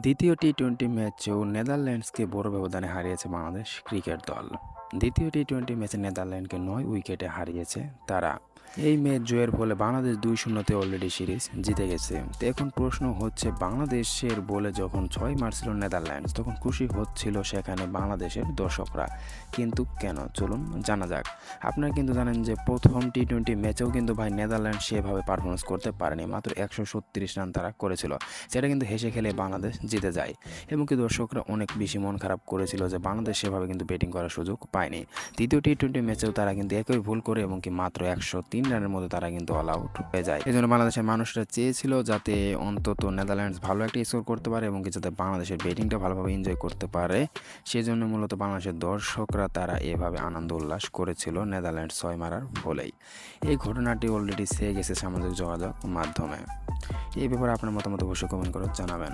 দ্বিতীয় টি-টোয়েন্টি ম্যাচেও নেদারল্যান্ডসকে বড় ব্যবধানে হারিয়েছে বাংলাদেশ ক্রিকেট দল। দ্বিতীয় টি-টোয়েন্টি ম্যাচে নেদারল্যান্ডকে ৯ উইকেটে হারিয়েছে তারা। এই ম্যাচ জয়ের ফলে বাংলাদেশ ২-০-তে অলরেডি সিরিজ জিতে গেছে। তো এখন প্রশ্ন হচ্ছে, বাংলাদেশের বলে যখন ৬ মারছিল নেদারল্যান্ডস, তখন খুশি হচ্ছিল সেখানে বাংলাদেশের দর্শকরা। কিন্তু কেন, চলুন জানা যাক। আপনারা কিন্তু জানেন যে প্রথম টি-টোয়েন্টি ম্যাচেও কিন্তু ভাই নেদারল্যান্ড সেভাবে পারফরমেন্স করতে পারেনি, মাত্র ১৩৬ রান তারা করেছিল। সেটা কিন্তু হেসে খেলে বাংলাদেশ জিতে যায়। এবং কি দর্শকরা অনেক বেশি মন খারাপ করেছিল যে বাংলাদেশ সেভাবে কিন্তু ব্যাটিং করার সুযোগ পায়নি। তৃতীয় টি-টোয়েন্টি ম্যাচেও তারা কিন্তু একই ভুল করে এবং কি মাত্র ১০৩ রানের মধ্যে তারা কিন্তু অল আউট হয়ে যায়। এজন্য বাংলাদেশের মানুষরা চেয়েছিল যাতে অন্তত নেদারল্যান্ডস ভালো একটা স্কোর করতে পারে এবং কি যাতে বাংলাদেশের ব্যাটিংটা ভালোভাবে এনজয় করতে পারে। সেজন্য মূলত বাংলাদেশের দর্শকরা তারা এভাবে আনন্দ উল্লাস করেছিল নেদারল্যান্ডস ৬ মারার ফলেই। এই ঘটনাটি অলরেডি ছেয়ে গেছে সামাজিক যোগাযোগ মাধ্যমে। এই ব্যাপারে আপনার মতামত অবশ্যই কমেন্ট করে জানাবেন।